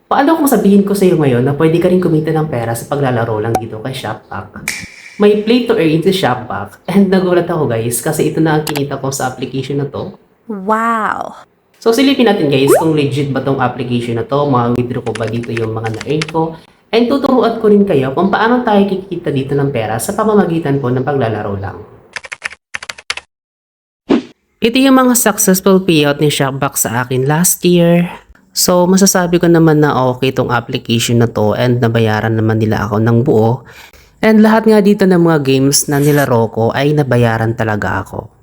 Paano kung sabihin ko sa iyo ngayon na pwede ka rin kumita ng pera sa paglalaro lang dito kay Shopback? May play to earn si Shopback and nagulat ako guys kasi ito na ang kinita ko sa application na to. Wow! So silipin natin guys kung legit ba tong application na to, ma-withdraw ko ba dito yung mga na-earn ko, and tuturuan ko rin kayo kung paano tayo kikita dito ng pera sa pamamagitan po ng paglalaro lang. Ito yung mga successful payout ni Shopback sa akin last year. So masasabi ko naman na okay itong application na to and nabayaran naman nila ako ng buo. And lahat nga dito ng mga games na nilaro ko ay nabayaran talaga ako.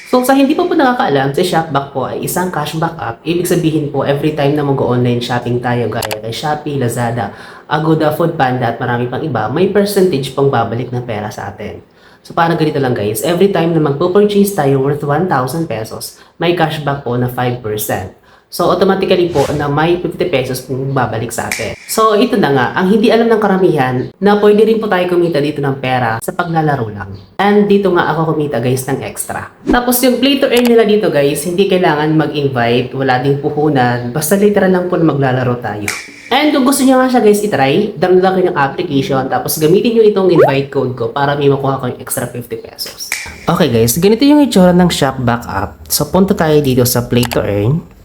So sa hindi po nakakaalam, si Shopback po ay isang cashback app. Ibig sabihin po, every time na mag-online shopping tayo gaya kay Shopee, Lazada, Agoda, Foodpanda at marami pang iba, may percentage pang babalik na pera sa atin. So parang ganito lang guys, every time na magpo-purchase tayo worth 1,000 pesos, may cashback po na 5%. So automatically po na may 50 pesos pong babalik sa atin. So ito na nga, ang hindi alam ng karamihan na pwede rin po tayo kumita dito ng pera sa paglalaro lang. And dito nga ako kumita guys ng extra. Tapos yung play to earn nila dito guys, hindi kailangan mag-invite, wala ding puhunan, basta literal lang po na maglalaro tayo. And kung gusto niyo nga siya guys i-try, download lang kayo ng application tapos gamitin niyo itong invite code ko para may makuha ko yung extra 50 pesos. Okay guys, ganito yung itsura ng Shopback app. So punta tayo dito sa play to earn.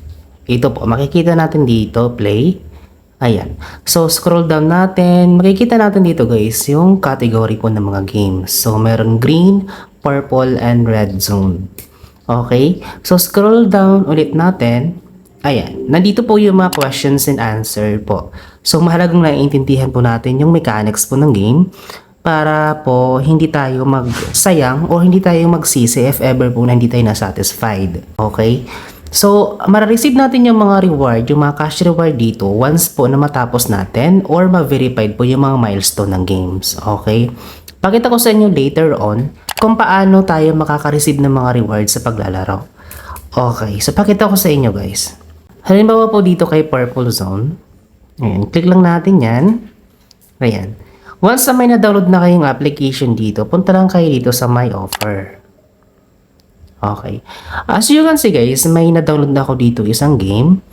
Ito po, makikita natin dito, play. Ayan. So, scroll down natin. Makikita natin dito guys, yung category po ng mga games. So, meron green, purple, and red zone. Okay. So, scroll down ulit natin. Ayan. Nandito po yung mga questions and answer po. So, mahalagang naiintindihan po natin yung mechanics po ng game para po hindi tayo magsayang o hindi tayo magsisi if ever po na hindi tayo nasatisfied. Okay. So, marareceive natin yung mga reward, yung mga cash reward dito once po na matapos natin or ma-verified po yung mga milestone ng games. Okay? Pakita ko sa inyo later on kung paano tayo makaka-receive ng mga rewards sa paglalaro. Okay, so pakita ko sa inyo guys. Halimbawa po dito kay Purple Zone. Ayan, click lang natin yan. Ayan. Once na may na-download na kayong application dito, punta lang kayo dito sa My Offer. Okay. As you can see guys, may na-download na ako dito isang game.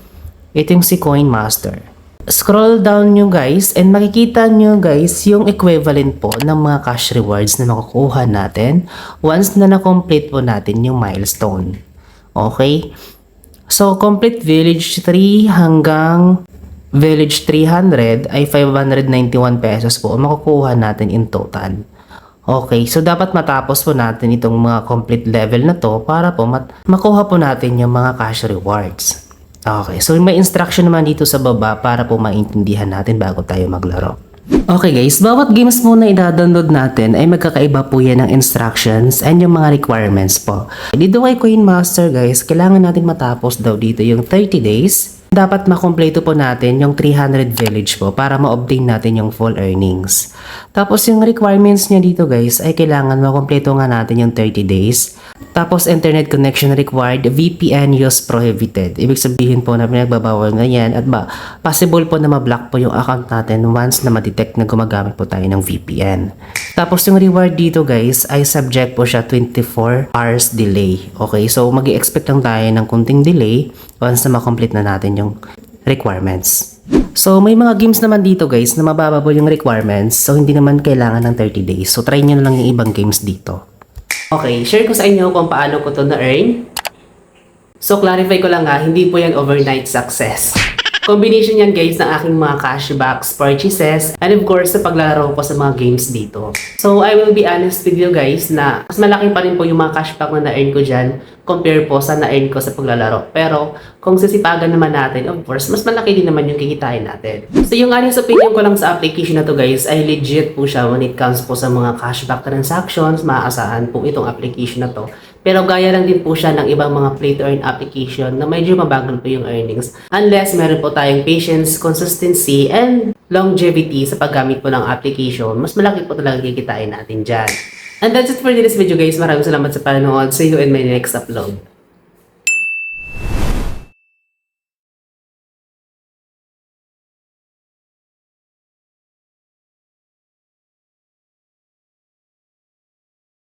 Ito yung si Coin Master. Scroll down nyo guys and makikita nyo guys yung equivalent po ng mga cash rewards na makukuha natin once na na-complete po natin yung milestone. Okay? So, complete Village 3 hanggang Village 300 ay 591 pesos po makukuha natin in total. Okay, so dapat matapos po natin itong mga complete level na to para po makuha po natin yung mga cash rewards. Okay, so may instruction naman dito sa baba para po maintindihan natin bago tayo maglaro. Okay guys, bawat games po na i-download natin ay magkakaiba po yan ng instructions and yung mga requirements po. Dito kay Coin Master guys, kailangan natin matapos daw dito yung 30 days. Dapat makompleto po natin yung 300 village po para ma-obtain natin yung full earnings. Tapos yung requirements niya dito guys ay kailangan makompleto nga natin yung 30 days. Tapos internet connection required, VPN use prohibited. Ibig sabihin po na pinagbabawal na yan at possible po na ma-block po yung account natin once na ma-detect na gumagamit po tayo ng VPN. Tapos yung reward dito guys ay subject po siya 24 hours delay. Okay, so mag-i-expect lang tayo ng kunting delay once na ma-complete na natin yung requirements. So may mga games naman dito guys na mababa po yung requirements, so hindi naman kailangan ng 30 days. So try nyo na lang yung ibang games dito. Okay, share ko sa inyo kung paano ko to na-earn. So clarify ko lang nga, hindi po yan overnight success. Combination yan guys ng aking mga cashbacks, purchases, and of course sa paglalaro ko sa mga games dito. So I will be honest with you guys na mas malaki pa rin po yung mga cashback na na-earn ko dyan compare po sa na-earn ko sa paglalaro. Pero kung sisipagan naman natin, of course, mas malaki din naman yung kikitain natin. So yung honest opinion ko lang sa application na to guys ay legit po siya when it comes po sa mga cashback transactions. Maaasahan po itong application na to. Pero gaya lang din po siya ng ibang mga play to earn application na medyo mabagal po yung earnings. Unless meron po tayong patience, consistency, and longevity sa paggamit po ng application, mas malaki po talaga kikitain natin dyan. And that's it for this video guys. Maraming salamat sa panonood. See you in my next upload.